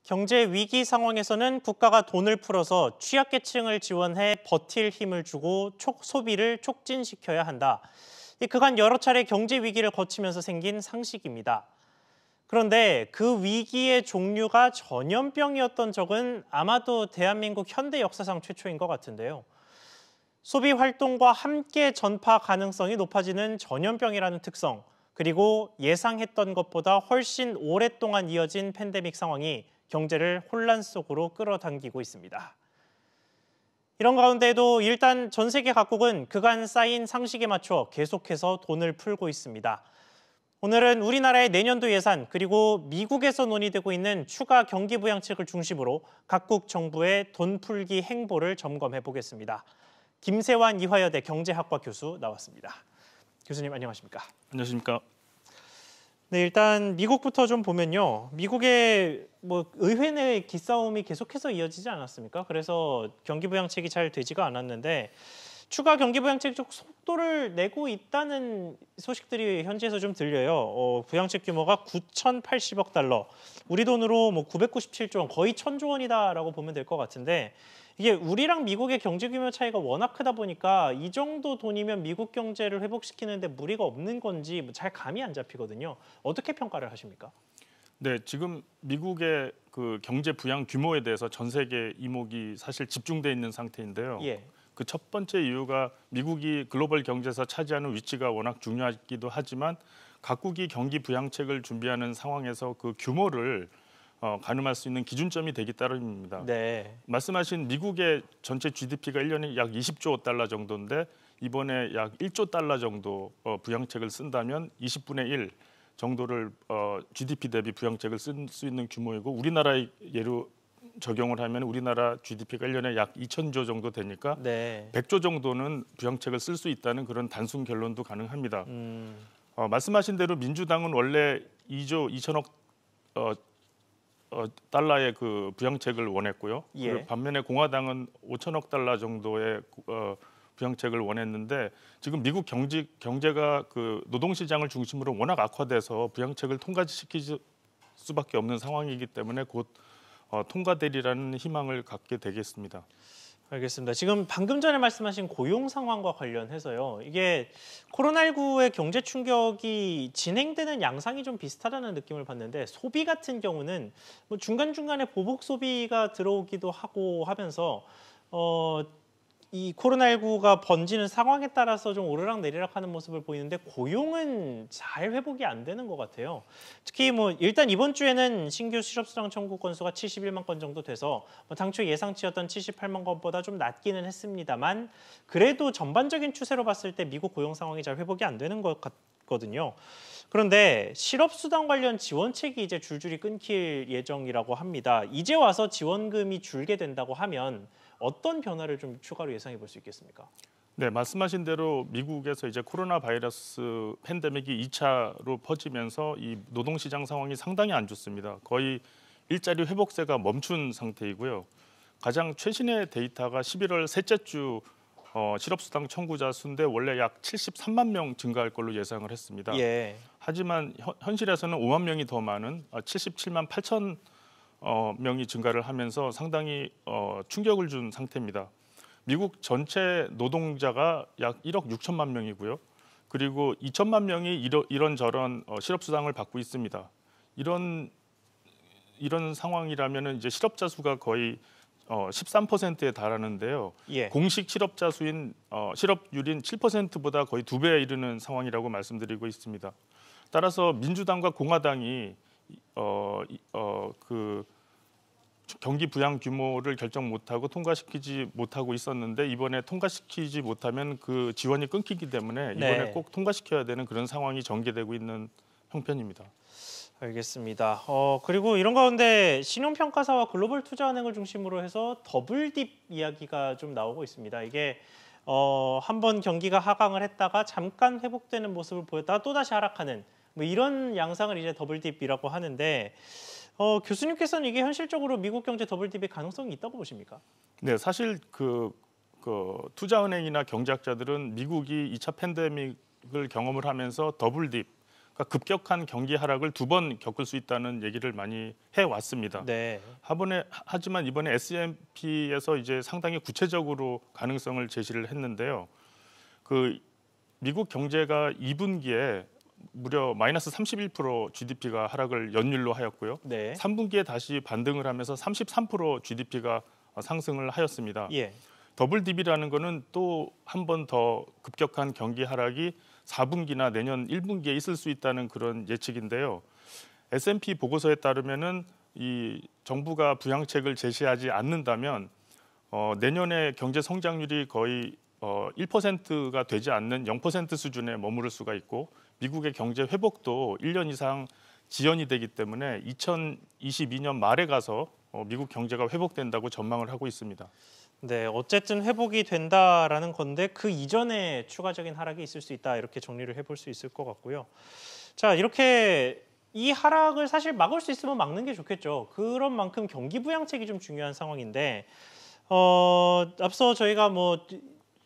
경제 위기 상황에서는 국가가 돈을 풀어서 취약계층을 지원해 버틸 힘을 주고 소비를 촉진시켜야 한다. 그간 여러 차례 경제 위기를 거치면서 생긴 상식입니다. 그런데 그 위기의 종류가 전염병이었던 적은 아마도 대한민국 현대 역사상 최초인 것 같은데요. 소비 활동과 함께 전파 가능성이 높아지는 전염병이라는 특성, 그리고 예상했던 것보다 훨씬 오랫동안 이어진 팬데믹 상황이 경제를 혼란 속으로 끌어당기고 있습니다. 이런 가운데도 일단 전 세계 각국은 그간 쌓인 상식에 맞춰 계속해서 돈을 풀고 있습니다. 오늘은 우리나라의 내년도 예산 그리고 미국에서 논의되고 있는 추가 경기 부양책을 중심으로 각국 정부의 돈 풀기 행보를 점검해 보겠습니다. 김세환 이화여대 경제학과 교수 나왔습니다. 교수님 안녕하십니까? 안녕하십니까? 네, 일단 미국부터 좀 보면요. 미국의 의회 내 기싸움이 계속해서 이어지지 않았습니까? 그래서 경기 부양책이 잘 되지가 않았는데 추가 경기 부양책 쪽 속도를 내고 있다는 소식들이 현지에서 좀 들려요. 부양책 규모가 9,080억 달러, 우리 돈으로 997조 원, 거의 1,000조 원이다라고 보면 될 것 같은데 이게 우리랑 미국의 경제 규모 차이가 워낙 크다 보니까 이 정도 돈이면 미국 경제를 회복시키는데 무리가 없는 건지 잘 감이 안 잡히거든요. 어떻게 평가를 하십니까? 네, 지금 미국의 그 경제 부양 규모에 대해서 전 세계 이목이 사실 집중돼 있는 상태인데요. 예. 그 첫 번째 이유가 미국이 글로벌 경제에서 차지하는 위치가 워낙 중요하기도 하지만 각국이 경기 부양책을 준비하는 상황에서 그 규모를 가늠할 수 있는 기준점이 되기 따름입니다. 네. 말씀하신 미국의 전체 GDP가 1년에 약 20조 달러 정도인데 이번에 약 1조 달러 정도 부양책을 쓴다면 20분의 1 정도를 GDP 대비 부양책을 쓸 수 있는 규모이고 우리나라의 예로 적용을 하면 우리나라 GDP가 1년에 약 2,000조 정도 되니까 네. 100조 정도는 부양책을 쓸 수 있다는 그런 단순 결론도 가능합니다. 말씀하신 대로 민주당은 원래 2조 2천억 달러의 그 부양책을 원했고요. 예. 반면에 공화당은 5천억 달러 정도의 부양책을 원했는데 지금 미국 경제가 그 노동시장을 중심으로 워낙 악화돼서 부양책을 통과시킬 수밖에 없는 상황이기 때문에 곧 통과되리라는 희망을 갖게 되겠습니다. 알겠습니다. 지금 방금 전에 말씀하신 고용 상황과 관련해서요. 이게 코로나19의 경제 충격이 진행되는 양상이 좀 비슷하다는 느낌을 받는데 소비 같은 경우는 중간중간에 보복 소비가 들어오기도 하고 하면서 이 코로나19가 번지는 상황에 따라서 좀 오르락내리락 하는 모습을 보이는데 고용은 잘 회복이 안 되는 것 같아요. 특히 일단 이번 주에는 신규 실업수당 청구 건수가 71만 건 정도 돼서 당초 예상치였던 78만 건보다 좀 낮기는 했습니다만 그래도 전반적인 추세로 봤을 때 미국 고용 상황이 잘 회복이 안 되는 것 같거든요. 그런데 실업수당 관련 지원책이 이제 줄줄이 끊길 예정이라고 합니다. 이제 와서 지원금이 줄게 된다고 하면 어떤 변화를 좀 추가로 예상해 볼 수 있겠습니까? 네, 말씀하신 대로 미국에서 이제 코로나 바이러스 팬데믹이 2차로 퍼지면서 이 노동시장 상황이 상당히 안 좋습니다. 거의 일자리 회복세가 멈춘 상태이고요. 가장 최신의 데이터가 11월 셋째 주 실업수당 청구자 수인데 원래 약 73만 명 증가할 걸로 예상을 했습니다. 예. 하지만 현실에서는 5만 명이 더 많은 77만 8천 명이 증가를 하면서 상당히 충격을 준 상태입니다. 미국 전체 노동자가 약 1억 6천만 명이고요. 그리고 2천만 명이 이런저런 실업수당을 받고 있습니다. 이런 상황이라면 이제 실업자 수가 거의 13%에 달하는데요. 예. 공식 실업자 수인 실업률인 7%보다 거의 2배에 이르는 상황이라고 말씀드리고 있습니다. 따라서 민주당과 공화당이 그 경기 부양 규모를 결정 못하고 통과시키지 못하고 있었는데 이번에 통과시키지 못하면 그 지원이 끊기기 때문에 이번에 네. 꼭 통과시켜야 되는 그런 상황이 전개되고 있는 형편입니다. 알겠습니다. 그리고 이런 가운데 신용평가사와 글로벌 투자은행을 중심으로 해서 더블딥 이야기가 좀 나오고 있습니다. 이게 한번 경기가 하강을 했다가 잠깐 회복되는 모습을 보였다가 또다시 하락하는 이런 양상을 이제 더블딥이라고 하는데 교수님께서는 이게 현실적으로 미국 경제 더블딥의 가능성이 있다고 보십니까? 네, 사실 그 투자은행이나 경제학자들은 미국이 2차 팬데믹을 경험을 하면서 더블딥, 그러니까 급격한 경기 하락을 2번 겪을 수 있다는 얘기를 많이 해왔습니다. 네. 하지만 이번에 S&P에서 이제 상당히 구체적으로 가능성을 제시를 했는데요. 그 미국 경제가 2분기에 무려 마이너스 31% GDP가 하락을 연율로 하였고요. 네. 3분기에 다시 반등을 하면서 33% GDP가 상승을 하였습니다. 예. 더블 딥이라는 거는 또 한 번 더 급격한 경기 하락이 4분기나 내년 1분기에 있을 수 있다는 그런 예측인데요. S&P 보고서에 따르면은 이 정부가 부양책을 제시하지 않는다면 내년에 경제 성장률이 거의 1%가 되지 않는 0% 수준에 머무를 수가 있고 미국의 경제 회복도 1년 이상 지연이 되기 때문에 2022년 말에 가서 미국 경제가 회복된다고 전망을 하고 있습니다. 네, 어쨌든 회복이 된다라는 건데 그 이전에 추가적인 하락이 있을 수 있다 이렇게 정리를 해볼 수 있을 것 같고요. 자, 이렇게 이 하락을 사실 막을 수 있으면 막는 게 좋겠죠. 그런 만큼 경기 부양책이 좀 중요한 상황인데 앞서 저희가 뭐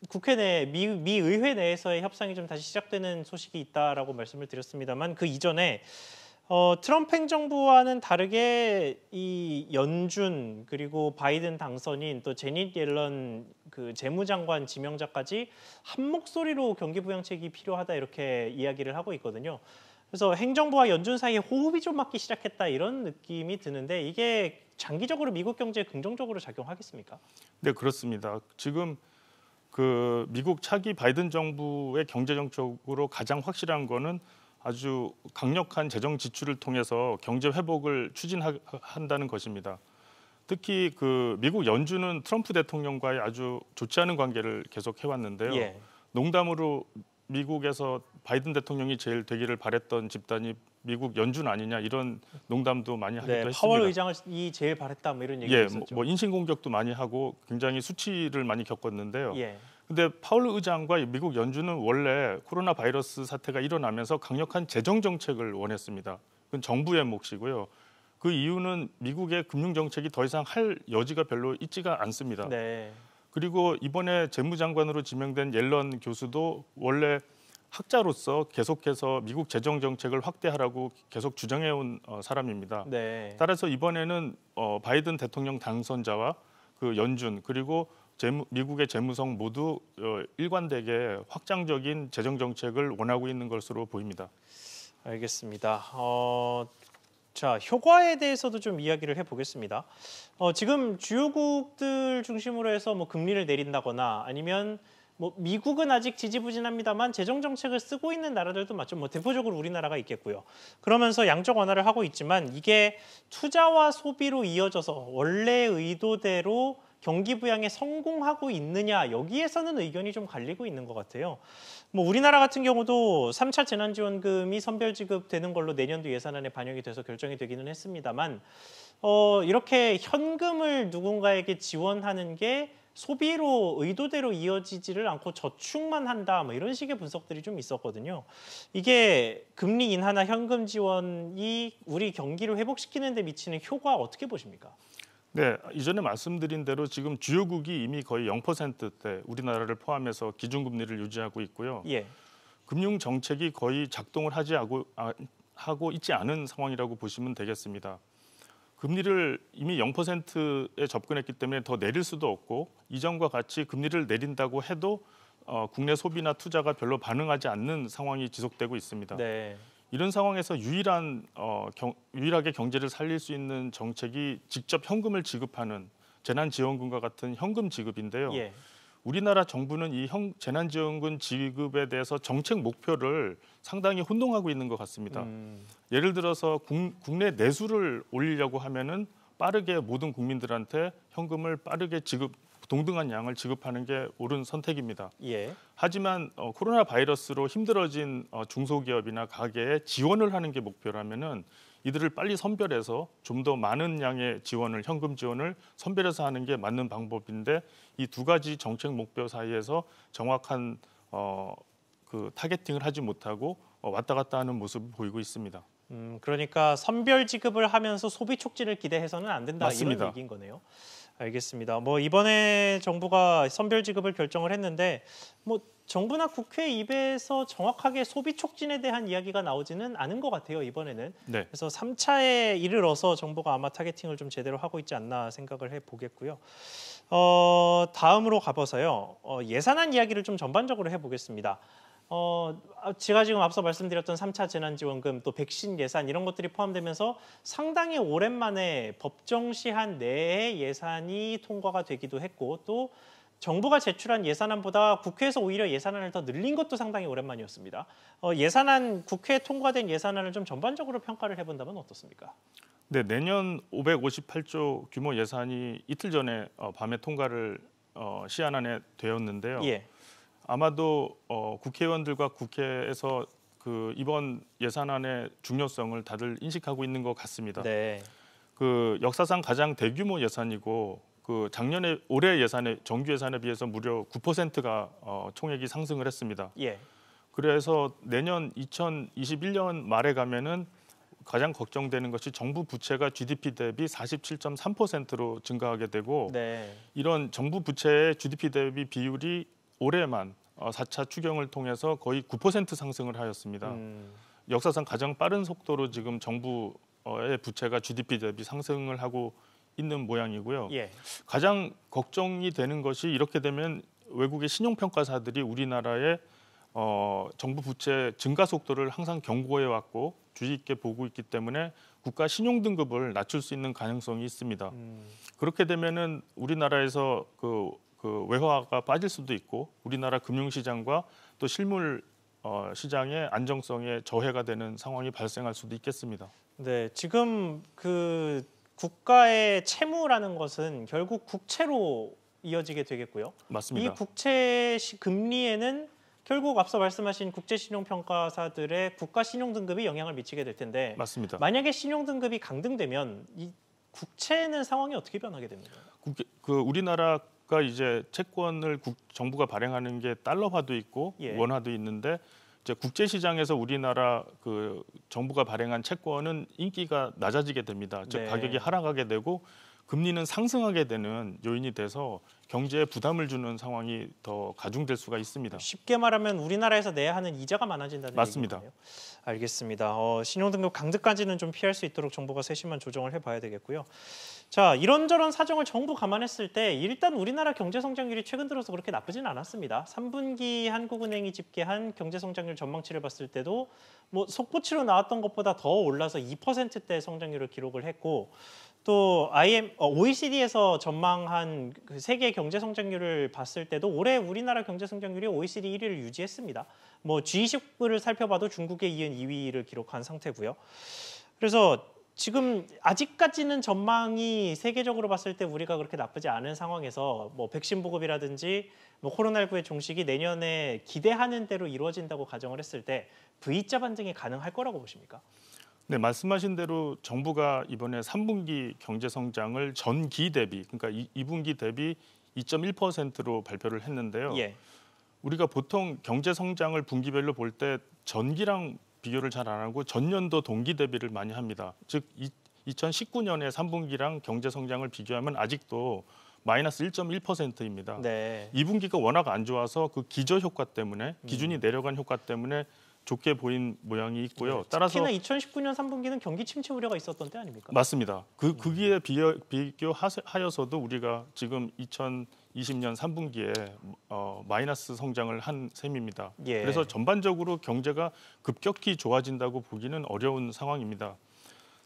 국회 내 미 의회 내에서의 협상이 좀 다시 시작되는 소식이 있다라고 말씀을 드렸습니다만 그 이전에 트럼프 행정부와는 다르게 이 연준 그리고 바이든 당선인 또 제닛 옐런 그 재무장관 지명자까지 한 목소리로 경기 부양책이 필요하다 이렇게 이야기를 하고 있거든요. 그래서 행정부와 연준 사이에 호흡이 좀 맞기 시작했다 이런 느낌이 드는데 이게 장기적으로 미국 경제에 긍정적으로 작용하겠습니까? 네, 그렇습니다. 지금 그 미국 차기 바이든 정부의 경제 정책으로 가장 확실한 거는 아주 강력한 재정 지출을 통해서 경제 회복을 추진한다는 것입니다. 특히 그 미국 연준은 트럼프 대통령과의 아주 좋지 않은 관계를 계속 해왔는데요. 예. 농담으로 미국에서 바이든 대통령이 제일 되기를 바랬던 집단이 미국 연준 아니냐 이런 농담도 많이 하기도 했습니다. 파월 의장이 제일 바랬다 뭐 이런 얘기가 있었죠. 뭐 인신 공격도 많이 하고 굉장히 수치를 많이 겪었는데요. 예. 근데 파월 의장과 미국 연준은 원래 코로나 바이러스 사태가 일어나면서 강력한 재정 정책을 원했습니다. 그건 정부의 몫이고요. 그 이유는 미국의 금융 정책이 더 이상 할 여지가 별로 있지가 않습니다. 네. 그리고 이번에 재무장관으로 지명된 옐런 교수도 원래 학자로서 계속해서 미국 재정 정책을 확대하라고 계속 주장해온 사람입니다. 네. 따라서 이번에는 바이든 대통령 당선자와 그 연준 그리고 미국의 재무성 모두 일관되게 확장적인 재정 정책을 원하고 있는 것으로 보입니다. 알겠습니다. 자, 효과에 대해서도 좀 이야기를 해보겠습니다. 지금 주요국들 중심으로 해서 뭐 금리를 내린다거나 아니면 뭐 미국은 아직 지지부진합니다만 재정 정책을 쓰고 있는 나라들도 맞죠. 뭐 대표적으로 우리나라가 있겠고요. 그러면서 양적 완화를 하고 있지만 이게 투자와 소비로 이어져서 원래 의도대로 경기 부양에 성공하고 있느냐 여기에서는 의견이 좀 갈리고 있는 것 같아요. 뭐 우리나라 같은 경우도 3차 재난지원금이 선별 지급되는 걸로 내년도 예산안에 반영이 돼서 결정이 되기는 했습니다만 이렇게 현금을 누군가에게 지원하는 게 소비로 의도대로 이어지지를 않고 저축만 한다 뭐 이런 식의 분석들이 좀 있었거든요. 이게 금리 인하나 현금 지원이 우리 경기를 회복시키는 데 미치는 효과 어떻게 보십니까? 네, 이전에 말씀드린 대로 지금 주요국이 이미 거의 0%대 우리나라를 포함해서 기준금리를 유지하고 있고요. 예. 금융 정책이 거의 작동을 하고 있지 않은 상황이라고 보시면 되겠습니다. 금리를 이미 0%에 접근했기 때문에 더 내릴 수도 없고 이전과 같이 금리를 내린다고 해도 국내 소비나 투자가 별로 반응하지 않는 상황이 지속되고 있습니다. 네. 이런 상황에서 유일하게 경제를 살릴 수 있는 정책이 직접 현금을 지급하는 재난지원금과 같은 현금 지급인데요. 예. 우리나라 정부는 이 재난지원금 지급에 대해서 정책 목표를 상당히 혼동하고 있는 것 같습니다. 예를 들어서 국내 내수를 올리려고 하면은 빠르게 모든 국민들한테 현금을 빠르게 동등한 양을 지급하는 게 옳은 선택입니다. 예. 하지만 코로나 바이러스로 힘들어진 중소기업이나 가게에 지원을 하는 게 목표라면은 이들을 빨리 선별해서 좀 더 많은 양의 지원을 현금 지원을 선별해서 하는 게 맞는 방법인데 이 두 가지 정책 목표 사이에서 정확한 그 타겟팅을 하지 못하고 왔다 갔다 하는 모습을 보이고 있습니다. 그러니까 선별 지급을 하면서 소비 촉진을 기대해서는 안 된다 맞습니다. 이런 얘기인 거네요. 알겠습니다. 뭐 이번에 정부가 선별 지급을 결정을 했는데 뭐 정부나 국회 입에서 정확하게 소비 촉진에 대한 이야기가 나오지는 않은 것 같아요, 이번에는. 네. 그래서 3차에 이르러서 정부가 아마 타겟팅을 좀 제대로 하고 있지 않나 생각을 해보겠고요. 다음으로 가봐서요. 예산안 이야기를 좀 전반적으로 해보겠습니다. 제가 지금 앞서 말씀드렸던 3차 재난지원금, 또 백신 예산 이런 것들이 포함되면서 상당히 오랜만에 법정 시한 내에 예산이 통과가 되기도 했고, 또 정부가 제출한 예산안보다 국회에서 오히려 예산안을 더 늘린 것도 상당히 오랜만이었습니다. 예산안, 국회에 통과된 예산안을 좀 전반적으로 평가를 해본다면 어떻습니까? 네, 내년 558조 규모 예산이 이틀 전에 밤에 통과를 시한안에 되었는데요. 예. 아마도 국회의원들과 국회에서 그 이번 예산안의 중요성을 다들 인식하고 있는 것 같습니다. 네. 그 역사상 가장 대규모 예산이고 그 작년에 올해 예산에 정규 예산에 비해서 무려 9%가 총액이 상승을 했습니다. 예. 그래서 내년 2021년 말에 가면은 가장 걱정되는 것이 정부 부채가 GDP 대비 47.3%로 증가하게 되고 네. 이런 정부 부채의 GDP 대비 비율이 올해만 4차 추경을 통해서 거의 9% 상승을 하였습니다. 역사상 가장 빠른 속도로 지금 정부의 부채가 GDP 대비 상승을 하고 있는 모양이고요. 예. 가장 걱정이 되는 것이 이렇게 되면 외국의 신용평가사들이 우리나라의 정부 부채 증가 속도를 항상 경고해 왔고 주의 있게 보고 있기 때문에 국가 신용 등급을 낮출 수 있는 가능성이 있습니다. 그렇게 되면은 우리나라에서 그 외화가 빠질 수도 있고 우리나라 금융시장과 또 실물 시장의 안정성에 저해가 되는 상황이 발생할 수도 있겠습니다. 네, 지금 그 국가의 채무라는 것은 결국 국채로 이어지게 되겠고요. 맞습니다. 이 국채 금리에는 결국 앞서 말씀하신 국제신용평가사들의 국가 신용등급이 영향을 미치게 될 텐데 맞습니다. 만약에 신용등급이 강등되면 이 국채는 상황이 어떻게 변하게 됩니까? 우리나라가 이제 채권을 정부가 발행하는 게 달러화도 있고 예. 원화도 있는데 이제 국제 시장에서 우리나라 그 정부가 발행한 채권은 인기가 낮아지게 됩니다. 즉 네. 가격이 하락하게 되고 금리는 상승하게 되는 요인이 돼서 경제에 부담을 주는 상황이 더 가중될 수가 있습니다. 쉽게 말하면 우리나라에서 내야 하는 이자가 많아진다는 맞습니다. 얘기네요. 알겠습니다. 신용등급 강등까지는 좀 피할 수 있도록 정부가 세심한 조정을 해봐야 되겠고요. 자, 이런저런 사정을 정부 감안했을 때 일단 우리나라 경제 성장률이 최근 들어서 그렇게 나쁘진 않았습니다. 3분기 한국은행이 집계한 경제 성장률 전망치를 봤을 때도 뭐 속보치로 나왔던 것보다 더 올라서 2%대 성장률을 기록을 했고 또 OECD에서 전망한 그 세계 경제 성장률을 봤을 때도 올해 우리나라 경제 성장률이 OECD 1위를 유지했습니다. 뭐 G20을 살펴봐도 중국에 이은 2위를 기록한 상태고요. 그래서 지금 아직까지는 전망이 세계적으로 봤을 때 우리가 그렇게 나쁘지 않은 상황에서 뭐 백신 보급이라든지 뭐 코로나19의 종식이 내년에 기대하는 대로 이루어진다고 가정을 했을 때 V자 반등이 가능할 거라고 보십니까? 네, 말씀하신 대로 정부가 이번에 3분기 경제 성장을 전기 대비, 그러니까 2분기 대비 2.1%로 발표를 했는데요. 예. 우리가 보통 경제 성장을 분기별로 볼 때 전기랑 비교를 잘 안 하고 전년도 동기 대비를 많이 합니다. 즉 2019년의 3분기랑 경제 성장을 비교하면 아직도 마이너스 1.1%입니다. 네. 2분기가 워낙 안 좋아서 그 기저 효과 때문에 기준이 내려간 효과 때문에 좋게 보인 모양이 있고요. 네, 따라서 특히나 2019년 3분기는 경기 침체 우려가 있었던 때 아닙니까? 맞습니다. 그기에 비교하여서도 우리가 지금 2020년 3분기에 마이너스 성장을 한 셈입니다. 예. 그래서 전반적으로 경제가 급격히 좋아진다고 보기는 어려운 상황입니다.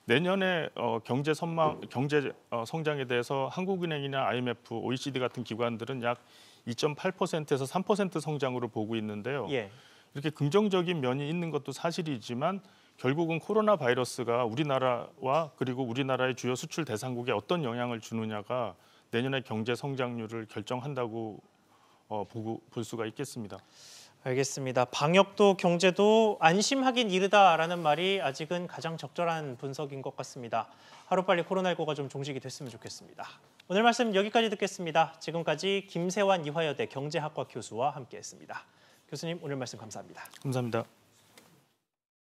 내년에 경제 성장에 대해서 한국은행이나 IMF, OECD 같은 기관들은 약 2.8%에서 3% 성장으로 보고 있는데요. 예. 이렇게 긍정적인 면이 있는 것도 사실이지만 결국은 코로나 바이러스가 우리나라와 그리고 우리나라의 주요 수출 대상국에 어떤 영향을 주느냐가 내년의 경제 성장률을 결정한다고 볼 수가 있겠습니다. 알겠습니다. 방역도 경제도 안심하긴 이르다라는 말이 아직은 가장 적절한 분석인 것 같습니다. 하루빨리 코로나19가 좀 종식이 됐으면 좋겠습니다. 오늘 말씀 여기까지 듣겠습니다. 지금까지 김세환 이화여대 경제학과 교수와 함께했습니다. 교수님 오늘 말씀 감사합니다. 감사합니다.